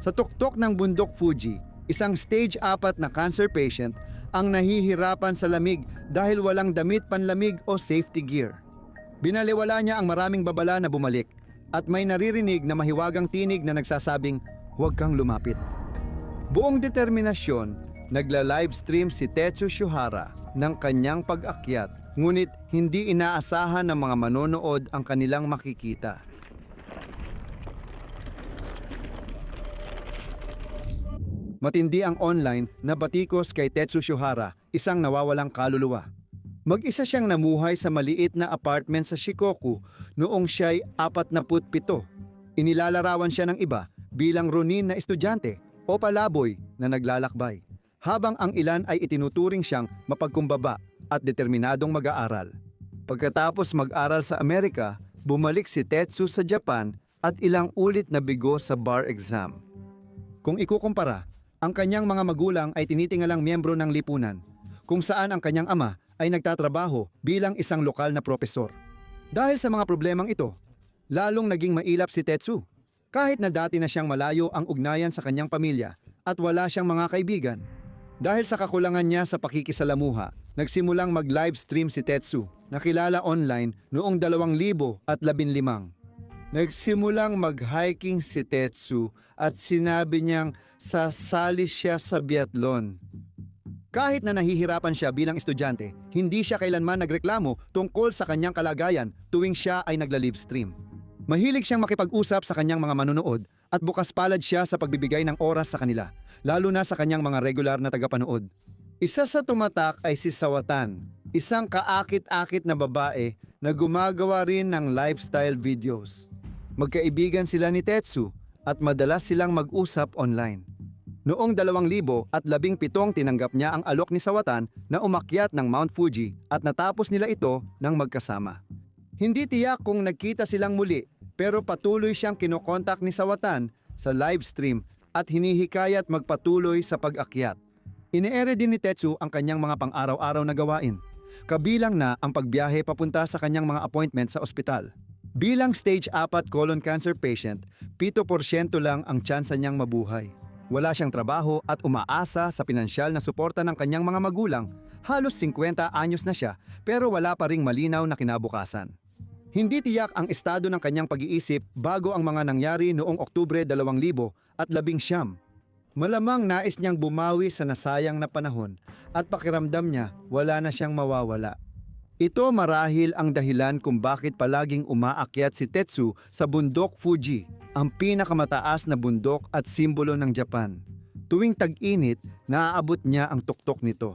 Sa tuktok ng bundok Fuji, isang stage 4 na cancer patient ang nahihirapan sa lamig dahil walang damit panlamig o safety gear. Binaliwala niya ang maraming babala na bumalik at may naririnig na mahiwagang tinig na nagsasabing, "Huwag kang lumapit." Buong determinasyon, nagla-livestream si Tetsu Shuhara ng kanyang pag-akyat, ngunit hindi inaasahan ng mga manonood ang kanilang makikita. Matindi ang online na batikos kay Tetsu Shuhara, isang nawawalang kaluluwa. Mag-isa siyang namuhay sa maliit na apartment sa Shikoku noong siya'y 47. Inilalarawan siya ng iba bilang ronin na estudyante o palaboy na naglalakbay, habang ang ilan ay itinuturing siyang mapagkumbaba at determinadong mag-aaral. Pagkatapos mag-aral sa Amerika, bumalik si Tetsu sa Japan at ilang ulit na bigo sa bar exam. Kung ikukumpara, ang kanyang mga magulang ay tinitingalang miyembro ng lipunan, kung saan ang kanyang ama ay nagtatrabaho bilang isang lokal na propesor. Dahil sa mga problemang ito, lalong naging mailap si Tetsu. Kahit na dati na siyang malayo ang ugnayan sa kanyang pamilya at wala siyang mga kaibigan. Dahil sa kakulangan niya sa pakikisalamuha, nagsimulang mag-livestream si Tetsu, nakilala online noong 2015. Nagsimulang mag-hiking si Tetsu at sinabi niyang sasali siya sa biathlon. Kahit na nahihirapan siya bilang estudyante, hindi siya kailanman nagreklamo tungkol sa kanyang kalagayan tuwing siya ay nagla-livestream. Mahilig siyang makipag-usap sa kanyang mga manonood at bukas palad siya sa pagbibigay ng oras sa kanila, lalo na sa kanyang mga regular na tagapanood. Isa sa tumatak ay si Sawatan, isang kaakit-akit na babae na gumagawa rin ng lifestyle videos. Magkaibigan sila ni Tetsu at madalas silang mag-usap online. Noong 2017 tinanggap niya ang alok ni Sawatan na umakyat ng Mount Fuji at natapos nila ito ng magkasama. Hindi tiyak kung nagkita silang muli, pero patuloy siyang kinokontak ni Sawatan sa livestream at hinihikayat magpatuloy sa pag-akyat. Ine-ere din ni Tetsu ang kanyang mga pang-araw-araw na gawain, kabilang na ang pagbiyahe papunta sa kanyang mga appointment sa ospital. Bilang stage 4 colon cancer patient, 7% lang ang tsansa niyang mabuhay. Wala siyang trabaho at umaasa sa pinansyal na suporta ng kanyang mga magulang. Halos 50 anyos na siya pero wala pa ring malinaw na kinabukasan. Hindi tiyak ang estado ng kanyang pag-iisip bago ang mga nangyari noong Oktubre 2019. Malamang nais niyang bumawi sa nasayang na panahon at pakiramdam niya wala na siyang mawawala. Ito marahil ang dahilan kung bakit palaging umaakyat si Tetsu sa bundok Fuji, ang pinakamataas na bundok at simbolo ng Japan. Tuwing tag-init, naaabot niya ang tuktok nito.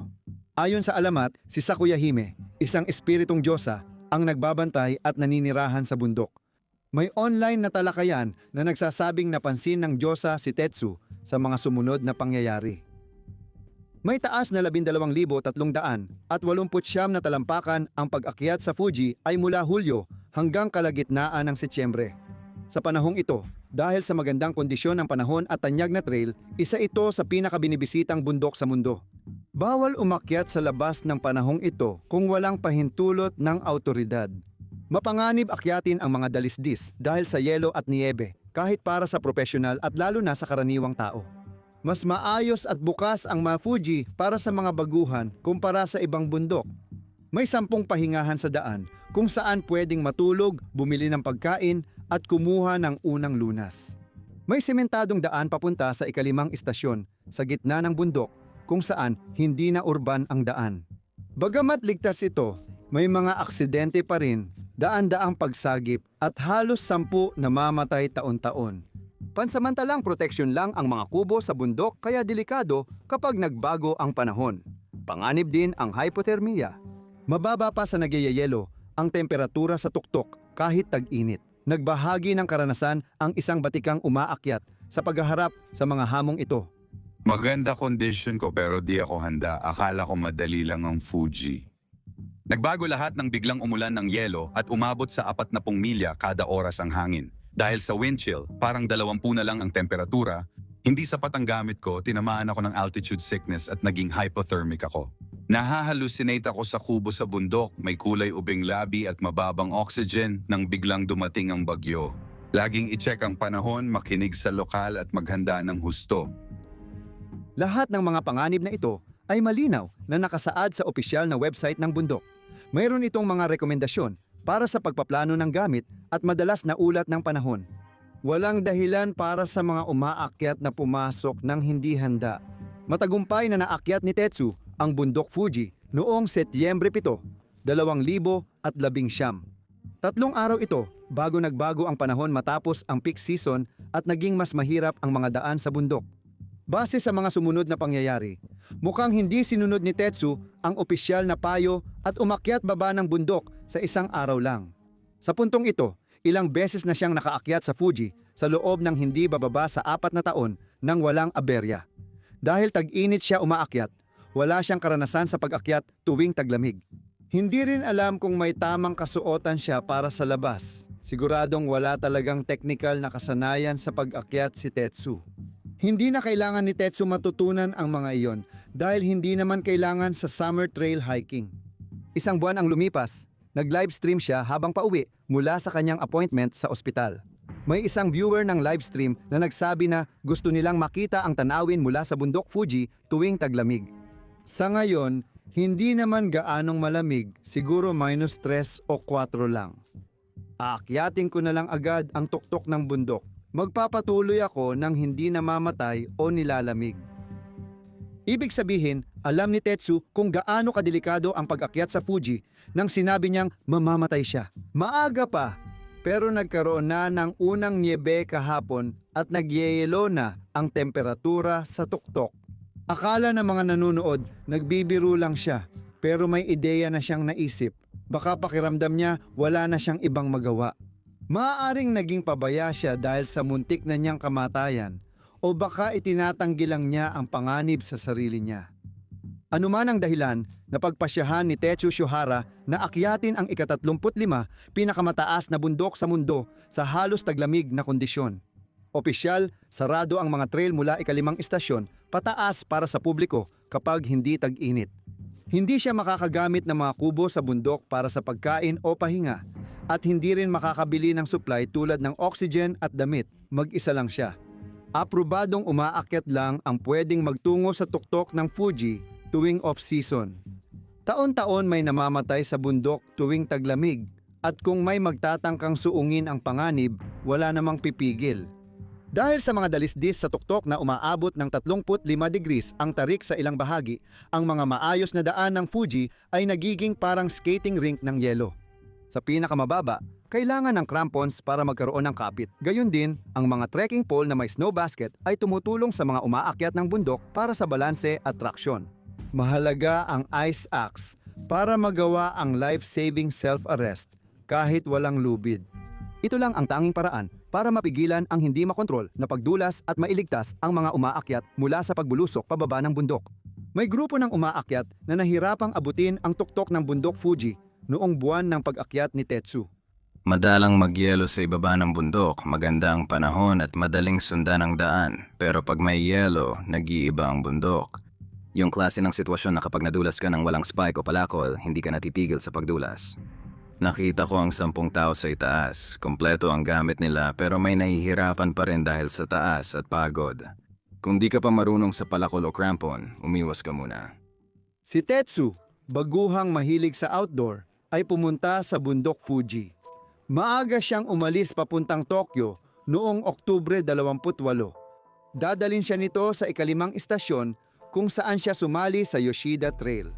Ayon sa alamat, si Sakuyahime, isang espiritong diyosa, ang nagbabantay at naninirahan sa bundok. May online na talakayan na nagsasabing napansin ng diyosa si Tetsu sa mga sumunod na pangyayari. May taas na 12,300 at 89 na talampakan ang pag-akyat sa Fuji ay mula Hulyo hanggang kalagitnaan ng Setyembre. Sa panahong ito, dahil sa magandang kondisyon ng panahon at tanyag na trail, isa ito sa pinakabinibisitang bundok sa mundo. Bawal umakyat sa labas ng panahong ito kung walang pahintulot ng awtoridad. Mapanganib akyatin ang mga dalisdis dahil sa yelo at niyebe, kahit para sa profesional at lalo na sa karaniwang tao. Mas maayos at bukas ang Mount Fuji para sa mga baguhan kumpara sa ibang bundok. May 10 pahingahan sa daan kung saan pwedeng matulog, bumili ng pagkain at kumuha ng unang lunas. May sementadong daan papunta sa ika-5 istasyon sa gitna ng bundok kung saan hindi na urban ang daan. Bagamat ligtas ito, may mga aksidente pa rin, daan-daang pagsagip at halos 10 namamatay taon-taon. Pansamantalang proteksyon lang ang mga kubo sa bundok kaya delikado kapag nagbago ang panahon. Panganib din ang hypothermia. Mababa pa sa nagyayelo ang temperatura sa tuktok kahit tag-init. Nagbahagi ng karanasan ang isang batikang umaakyat sa paghaharap sa mga hamong ito. Maganda condition ko pero di ako handa. Akala ko madali lang ang Fuji. Nagbago lahat ng biglang umulan ng yelo at umabot sa 40 milya kada oras ang hangin. Dahil sa wind chill, parang 20 na lang ang temperatura, hindi sapat ang gamit ko, tinamaan ako ng altitude sickness at naging hypothermic ako. Nahahalusinate ako sa kubo sa bundok, may kulay ubing labi at mababang oxygen nang biglang dumating ang bagyo. Laging i-check ang panahon, makinig sa lokal at maghanda ng husto. Lahat ng mga panganib na ito ay malinaw na nakasaad sa opisyal na website ng bundok. Mayroon itong mga rekomendasyon para sa pagpaplano ng gamit at madalas na ulat ng panahon. Walang dahilan para sa mga umaakyat na pumasok ng hindi handa. Matagumpay na naakyat ni Tetsu ang bundok Fuji noong Setyembre 7, 2019. 3 araw ito bago nagbago ang panahon matapos ang peak season at naging mas mahirap ang mga daan sa bundok. Base sa mga sumunod na pangyayari, mukhang hindi sinunod ni Tetsu ang opisyal na payo at umakyat baba ng bundok sa isang araw lang. Sa puntong ito, ilang beses na siyang nakaakyat sa Fuji sa loob ng hindi bababa sa 4 na taon nang walang aberya. Dahil tag-init siya umaakyat, wala siyang karanasan sa pag-akyat tuwing taglamig. Hindi rin alam kung may tamang kasuotan siya para sa labas. Siguradong wala talagang technical na kasanayan sa pag-akyat si Tetsu. Hindi na kailangan ni Tetsu matutunan ang mga iyon dahil hindi naman kailangan sa summer trail hiking. 1 buwan ang lumipas, nag-livestream siya habang pauwi mula sa kanyang appointment sa ospital. May isang viewer ng livestream na nagsabi na gusto nilang makita ang tanawin mula sa bundok Fuji tuwing taglamig. Sa ngayon, hindi naman gaanong malamig, siguro -3 o 4 lang. Aakyatin ko na lang agad ang tuktok ng bundok. Magpapatuloy ako nang hindi namamatay o nilalamig. Ibig sabihin, alam ni Tetsu kung gaano kadelikado ang pag-akyat sa Fuji nang sinabi niyang mamamatay siya. Maaga pa, pero nagkaroon na ng unang niebe kahapon at nagyeyelo na ang temperatura sa tuktok. Akala ng mga nanonood, nagbibiro lang siya, pero may ideya na siyang naisip. Baka pakiramdam niya wala na siyang ibang magawa. Maaaring naging pabaya siya dahil sa muntik na niyang kamatayan, o baka itinatanggi lang niya ang panganib sa sarili niya. Anuman ang dahilan, napagpasyahan ni Tetsu Shohara na akyatin ang ika-35 pinakamataas na bundok sa mundo sa halos taglamig na kondisyon. Opisyal, sarado ang mga trail mula ika-5 istasyon pataas para sa publiko kapag hindi tag-init. Hindi siya makakagamit ng mga kubo sa bundok para sa pagkain o pahinga at hindi rin makakabili ng supply tulad ng oxygen at damit, mag-isa lang siya. Aprobadong umaakyat lang ang pwedeng magtungo sa tuktok ng Fuji tuwing off-season. Taon-taon may namamatay sa bundok tuwing taglamig at kung may magtatangkang suungin ang panganib, wala namang pipigil. Dahil sa mga dalisdis sa tuktok na umaabot ng 35 degrees ang tarik sa ilang bahagi, ang mga maayos na daan ng Fuji ay nagiging parang skating rink ng yelo. Sa pinakamababa, kailangan ng crampons para magkaroon ng kapit. Gayun din, ang mga trekking pole na may snow basket ay tumutulong sa mga umaakyat ng bundok para sa balanse at traksyon. Mahalaga ang ice axe para magawa ang life-saving self-arrest kahit walang lubid. Ito lang ang tanging paraan para mapigilan ang hindi makontrol na pagdulas at mailigtas ang mga umaakyat mula sa pagbulusok pababa ng bundok. May grupo ng umaakyat na nahirapang abutin ang tuktok ng bundok Fuji noong buwan ng pag-akyat ni Tetsu. Madalang magyelo sa ibaba ng bundok, maganda ang panahon at madaling sundan ang daan. Pero pag may yelo, nag-iiba ang bundok. Yung klase ng sitwasyon na kapag nadulas ka ng walang spike o palakol, hindi ka natitigil sa pagdulas. Nakita ko ang 10 tao sa itaas. Kompleto ang gamit nila pero may nahihirapan pa rin dahil sa taas at pagod. Kung di ka pa marunong sa palakol o crampon, umiwas ka muna. Si Tetsu, baguhang mahilig sa outdoor, ay pumunta sa bundok Fuji. Maaga siyang umalis papuntang Tokyo noong Oktubre 28. Dadalhin siya nito sa ika-5 istasyon kung saan siya sumali sa Yoshida Trail.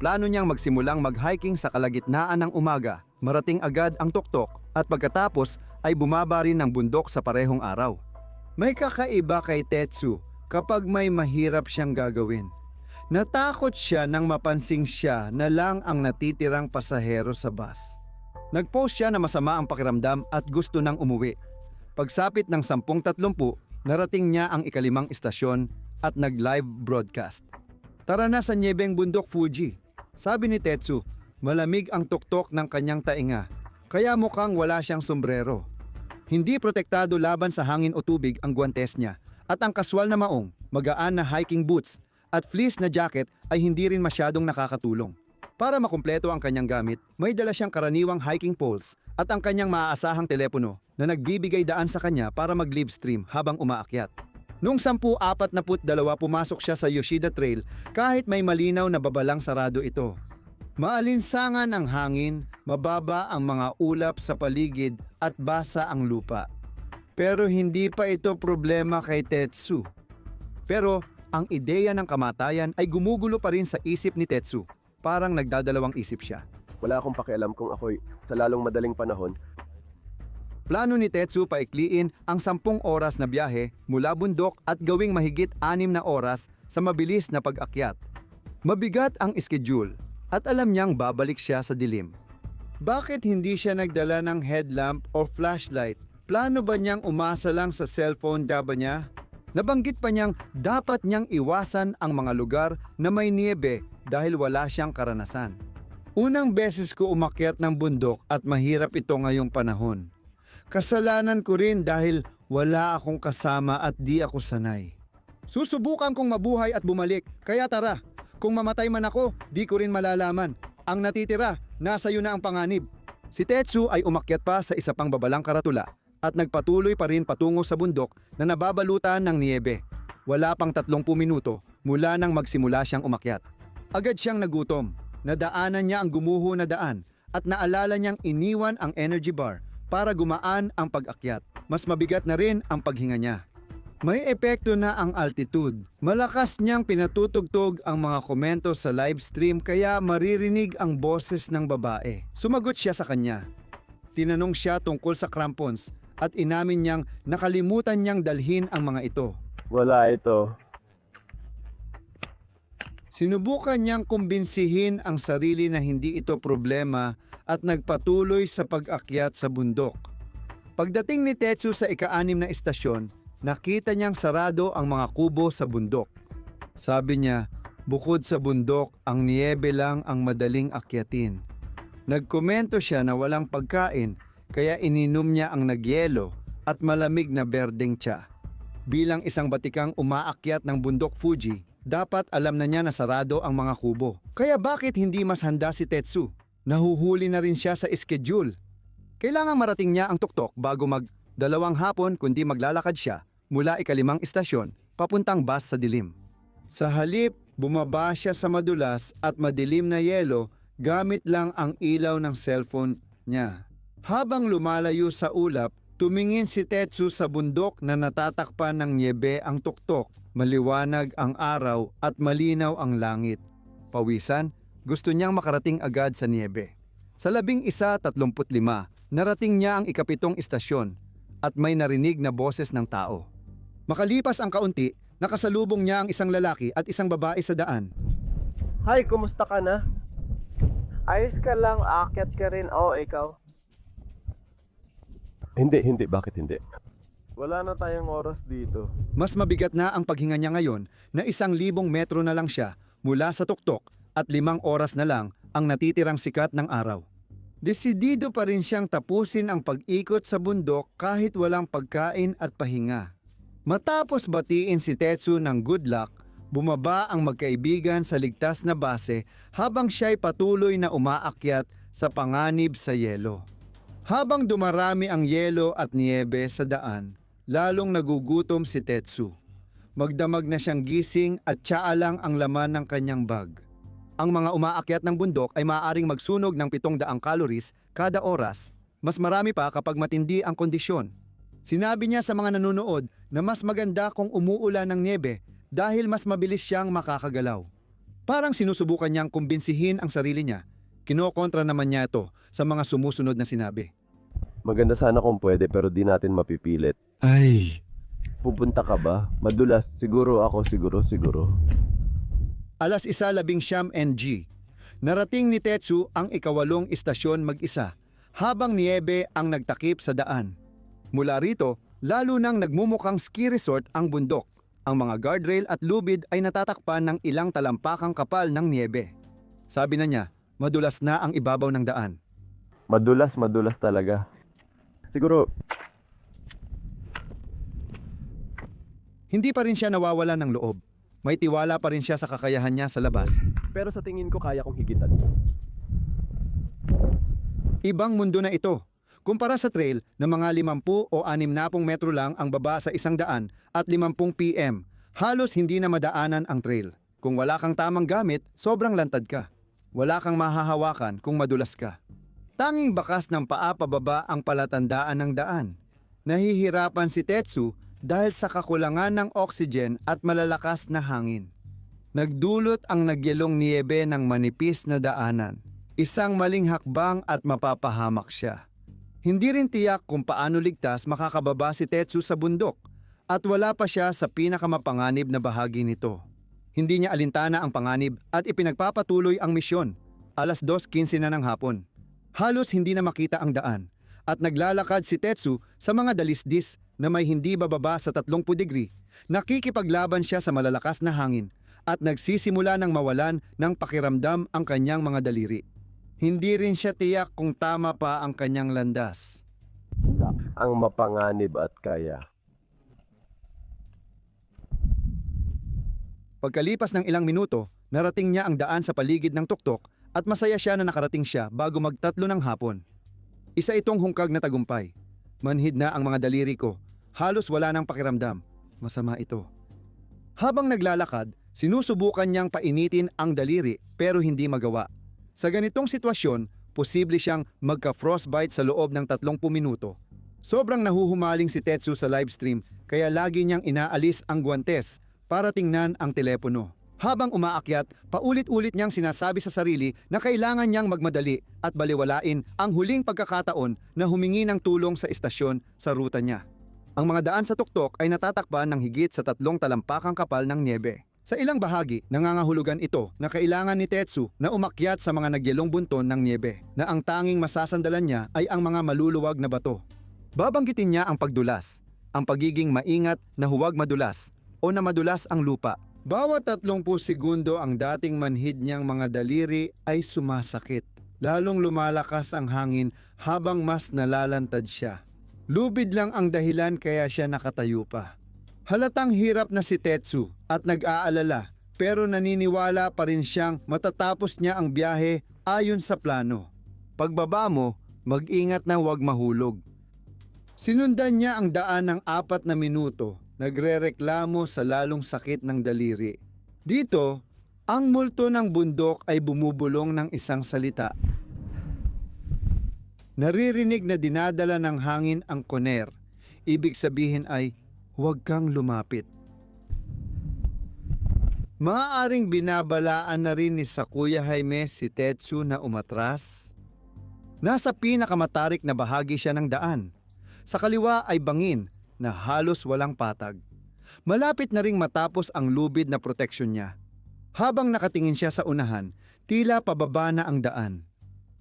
Plano niyang magsimulang mag-hiking sa kalagitnaan ng umaga, marating agad ang tuktok at pagkatapos ay bumaba rin ng bundok sa parehong araw. May kakaiba kay Tetsu kapag may mahirap siyang gagawin. Natakot siya nang mapansing siya na lang ang natitirang pasahero sa bus. Nag-post siya na masama ang pakiramdam at gusto nang umuwi. Pagsapit ng 10:30, narating niya ang ika-5 istasyon at nag-live broadcast. Tara na sa Nyebeng Bundok Fuji. Sabi ni Tetsu, malamig ang tuktok ng kanyang tainga, kaya mukhang wala siyang sombrero. Hindi protektado laban sa hangin o tubig ang guwantes niya, at ang kaswal na maong, magaan na hiking boots at fleece na jacket ay hindi rin masyadong nakakatulong. Para makumpleto ang kanyang gamit, may dala siyang karaniwang hiking poles at ang kanyang maaasahang telepono na nagbibigay daan sa kanya para mag-live stream habang umaakyat. Noong 10:42 pumasok siya sa Yoshida Trail kahit may malinaw na babalang sarado ito. Maalinsangan ang hangin, mababa ang mga ulap sa paligid at basa ang lupa. Pero hindi pa ito problema kay Tetsu. Pero ang ideya ng kamatayan ay gumugulo pa rin sa isip ni Tetsu. Parang nagdadalawang isip siya. Wala akong pakialam kung ako'y sa lalong madaling panahon. Plano ni Tetsu paikliin ang 10 oras na biyahe mula bundok at gawing mahigit 6 na oras sa mabilis na pag-akyat. Mabigat ang schedule at alam niyang babalik siya sa dilim. Bakit hindi siya nagdala ng headlamp o flashlight? Plano ba niyang umasa lang sa cellphone daba niya? Nabanggit pa niyang dapat niyang iwasan ang mga lugar na may niebe dahil wala siyang karanasan. Unang beses ko umakyat ng bundok at mahirap ito ngayong panahon. Kasalanan ko rin dahil wala akong kasama at di ako sanay. Susubukan kong mabuhay at bumalik, kaya tara. Kung mamatay man ako, di ko rin malalaman. Ang natitira, nasa iyo na ang panganib. Si Tetsu ay umakyat pa sa isa pang babalang karatula at nagpatuloy pa rin patungo sa bundok na nababalutan ng niebe. Wala pang 30 minuto mula nang magsimula siyang umakyat. Agad siyang nagutom. Nadaanan niya ang gumuho na daan at naalala niyang iniwan ang energy bar para gumaan ang pag-akyat. Mas mabigat na rin ang paghinga niya. May epekto na ang altitude. Malakas niyang pinatutugtog ang mga komento sa live stream kaya maririnig ang boses ng babae. Sumagot siya sa kanya. Tinanong siya tungkol sa crampons at inamin niyang nakalimutan niyang dalhin ang mga ito. Wala ito. Sinubukan niyang kumbinsihin ang sarili na hindi ito problema at nagpatuloy sa pag-akyat sa bundok. Pagdating ni Tetsu sa ika-6 na istasyon, nakita niyang sarado ang mga kubo sa bundok. Sabi niya, bukod sa bundok, ang niebe lang ang madaling akyatin. Nagkomento siya na walang pagkain, kaya ininom niya ang nagyelo at malamig na berdeng tsa. Bilang isang batikang umaakyat ng bundok Fuji, dapat alam na niya na sarado ang mga kubo. Kaya bakit hindi mas handa si Tetsu? Nahuhuli na rin siya sa schedule. Kailangang marating niya ang tuktok bago mag-2 hapon kundi maglalakad siya mula ika-5 istasyon papuntang bus sa dilim. Sa halip, bumaba siya sa madulas at madilim na yelo gamit lang ang ilaw ng cellphone niya. Habang lumalayo sa ulap, tumingin si Tetsu sa bundok na natatakpan ng niebe ang tuktok. Maliwanag ang araw at malinaw ang langit. Pawisan, gusto niyang makarating agad sa niebe. Sa 11:35, narating niya ang ika-7 istasyon at may narinig na boses ng tao. Makalipas ang kaunti, nakasalubong niya ang isang lalaki at isang babae sa daan. Hi, kumusta ka na? Ayos ka lang, aakyat ka rin. Oo, ikaw. Hindi. Bakit hindi? Wala na tayong oras dito. Mas mabigat na ang paghinga niya ngayon na 1,000 metro na lang siya mula sa tuktok at 5 oras na lang ang natitirang sikat ng araw. Desidido pa rin siyang tapusin ang pag-ikot sa bundok kahit walang pagkain at pahinga. Matapos batiin si Tetsu ng good luck, bumaba ang magkaibigan sa ligtas na base habang siya'y patuloy na umaakyat sa panganib sa yelo. Habang dumarami ang yelo at niebe sa daan, lalong nagugutom si Tetsu. Magdamag na siyang gising at tsaa lang ang laman ng kanyang bag. Ang mga umaakyat ng bundok ay maaaring magsunog ng 700 calories kada oras. Mas marami pa kapag matindi ang kondisyon. Sinabi niya sa mga nanonood na mas maganda kung umuulan ng niebe dahil mas mabilis siyang makakagalaw. Parang sinusubukan niyang kumbinsihin ang sarili niya. Kinokontra naman niya ito sa mga sumusunod na sinabi. Maganda sana kung pwede pero di natin mapipilit. Ay, Pupunta ka ba? Madulas. Siguro ako, siguro. 1:19 NG. Narating ni Tetsu ang ika-8 istasyon mag-isa, habang niebe ang nagtakip sa daan. Mula rito, lalo nang nagmumukhang ski resort ang bundok. Ang mga guardrail at lubid ay natatakpan ng ilang talampakang kapal ng niebe. Sabi na niya, madulas na ang ibabaw ng daan. Madulas talaga. Siguro, Hindi pa rin siya nawawalan ng loob. may tiwala pa rin siya sa kakayahan niya sa labas. Pero sa tingin ko kaya kong higitan. Ibang mundo na ito. Kumpara sa trail na mga 50 o 60 metro lang ang baba sa 100 at 50 PM, halos hindi na madaanan ang trail. Kung wala kang tamang gamit, sobrang lantad ka. Wala kang mahahawakan kung madulas ka. Tanging bakas ng paa pababa ang palatandaan ng daan. Nahihirapan si Tetsu dahil sa kakulangan ng oxygen at malalakas na hangin. Nagdulot ang nagyelong niyebe ng manipis na daanan. Isang maling hakbang at mapapahamak siya. Hindi rin tiyak kung paano ligtas makakababa si Tetsu sa bundok at wala pa siya sa pinakamapanganib na bahagi nito. Hindi niya alintana ang panganib at ipinagpapatuloy ang misyon. 2:15 na ng hapon. Halos hindi na makita ang daan at naglalakad si Tetsu sa mga dalisdis na may hindi bababa sa 30 degree. Nakikipaglaban siya sa malalakas na hangin at nagsisimula ng mawalan ng pakiramdam ang kanyang mga daliri. Hindi rin siya tiyak kung tama pa ang kanyang landas. Ang mapanganib at kaya. Pagkalipas ng ilang minuto, narating niya ang daan sa paligid ng tuktok at masaya siya na nakarating siya bago mag-3 ng hapon. Isa itong hungkag na tagumpay. Manhid na ang mga daliri ko. Halos wala nang pakiramdam. Masama ito. Habang naglalakad, sinusubukan niyang painitin ang daliri pero hindi magawa. Sa ganitong sitwasyon, posible siyang magka-frostbite sa loob ng 30 minuto. Sobrang nahuhumaling si Tetsu sa livestream kaya lagi niyang inaalis ang guwantes para tingnan ang telepono. Habang umaakyat, paulit-ulit niyang sinasabi sa sarili na kailangan niyang magmadali at baliwalain ang huling pagkakataon na humingi ng tulong sa istasyon sa ruta niya. Ang mga daan sa tuktok ay natatakpan ng higit sa 3 talampakang kapal ng niebe. Sa ilang bahagi, nangangahulugan ito na kailangan ni Tetsu na umakyat sa mga nagyelong bunton ng niebe na ang tanging masasandalan niya ay ang mga maluluwag na bato. Babanggitin niya ang pagdulas, ang pagiging maingat na huwag madulas o na madulas ang lupa. Bawat 30 segundo ang dating manhid niyang mga daliri ay sumasakit. Lalong lumalakas ang hangin habang mas nalalantad siya. Lubid lang ang dahilan kaya siya nakatayo pa. Halatang hirap na si Tetsu at nag-aalala pero naniniwala pa rin siyang matatapos niya ang biyahe ayon sa plano. Pagbaba mo, mag-ingat na huwag mahulog. Sinundan niya ang daan ng 4 na minuto, nagrereklamo sa lalong sakit ng daliri. Dito, ang multo ng bundok ay bumubulong ng isang salita. Naririnig na dinadala ng hangin ang koner. Ibig sabihin ay, huwag kang lumapit. Maaaring binabalaan na rin ni Sakuya Jaime si Tetsu na umatras. Nasa pinakamatarik na bahagi siya ng daan. Sa kaliwa ay bangin na halos walang patag. Malapit na ring matapos ang lubid na proteksyon niya. Habang nakatingin siya sa unahan, tila pababa na ang daan.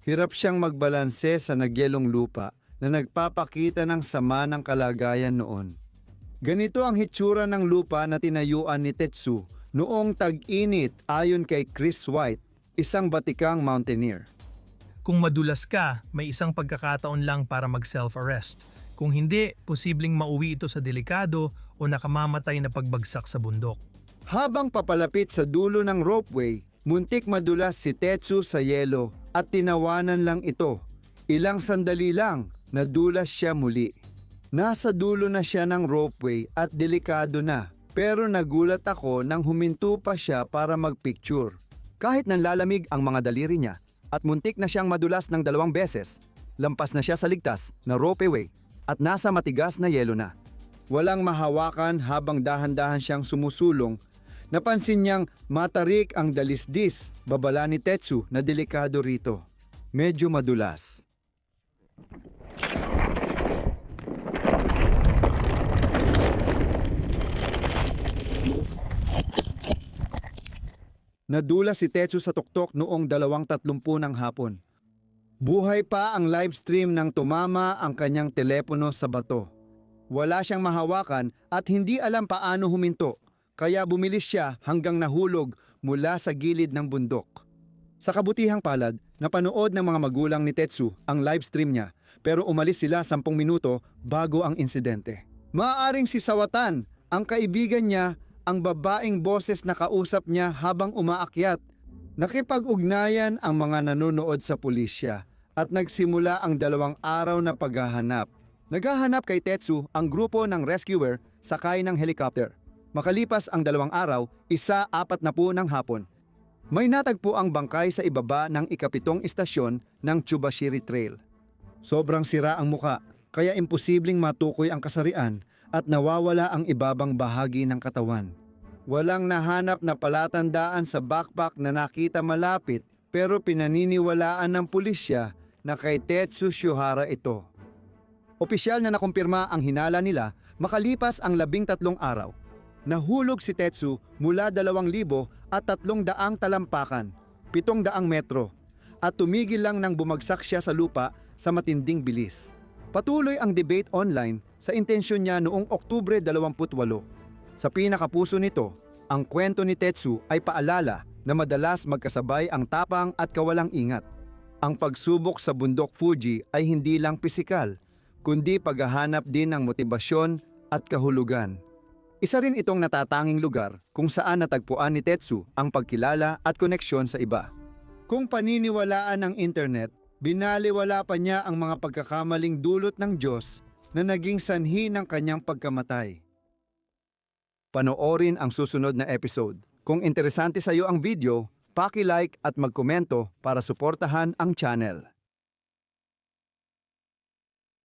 Hirap siyang magbalanse sa nagyelong lupa na nagpapakita ng sama ng kalagayan noon. Ganito ang hitsura ng lupa na tinayuan ni Tetsu noong tag-init ayon kay Chris White, isang batikang mountaineer. Kung madulas ka, may isang pagkakataon lang para mag-self-arrest. Kung hindi, posibleng mauwi ito sa delikado o nakamamatay na pagbagsak sa bundok. Habang papalapit sa dulo ng ropeway, muntik madulas si Tetsu sa yelo at tinawanan lang ito. Ilang sandali lang, nadulas siya muli. Nasa dulo na siya ng ropeway at delikado na, pero nagulat ako nang huminto pa siya para magpicture. Kahit nanlalamig ang mga daliri niya at muntik na siyang madulas ng 2 beses, lampas na siya sa ligtas na ropeway at nasa matigas na yelo na. Walang mahawakan habang dahan-dahan siyang sumusulong. Napansin niyang matarik ang dalisdis, babala ni Tetsu na delikado rito. Medyo madulas. Nadulas si Tetsu sa tuktok noong 2:30 ng hapon. Buhay pa ang live stream nang tumama ang kanyang telepono sa bato. Wala siyang mahawakan at hindi alam paano huminto, kaya bumilis siya hanggang nahulog mula sa gilid ng bundok. Sa kabutihang palad, napanood ng mga magulang ni Tetsu ang live stream niya pero umalis sila 10 minuto bago ang insidente. Maaaring si Sawatan, ang kaibigan niya, ang babaeng boses na kausap niya habang umaakyat. Nakipag-ugnayan ang mga nanonood sa pulisya at nagsimula ang 2 araw na paghahanap. Naghahanap kay Tetsu ang grupo ng rescuer sakay ng helicopter. Makalipas ang 2 araw, 1:40 ng hapon, may natagpo ang bangkay sa ibaba ng ika-7 istasyon ng Chubashiri Trail. Sobrang sira ang muka, kaya imposibleng matukoy ang kasarian at nawawala ang ibabang bahagi ng katawan. Walang nahanap na palatandaan sa backpack na nakita malapit, pero pinaniniwalaan ng pulisya na kay Tetsu Shihara ito. Opisyal na nakumpirma ang hinala nila makalipas ang 13 araw. Nahulog si Tetsu mula 2,300 talampakan, 700 metro, at tumigil lang nang bumagsak siya sa lupa sa matinding bilis. Patuloy ang debate online sa intensyon niya noong Oktubre 28. Sa pinakapuso nito, ang kwento ni Tetsu ay paalala na madalas magkasabay ang tapang at kawalang ingat. Ang pagsubok sa bundok Fuji ay hindi lang pisikal, kundi paghahanap din ng motibasyon at kahulugan. Isa rin itong natatanging lugar kung saan natagpuan ni Tetsu ang pagkilala at koneksyon sa iba. Kung paniniwalaan ng internet, binaliwala pa niya ang mga pagkakamaling dulot ng Diyos na naging sanhi ng kanyang pagkamatay. Panoorin ang susunod na episode. Kung interesante sa iyo ang video, paki-like at magkomento para suportahan ang channel.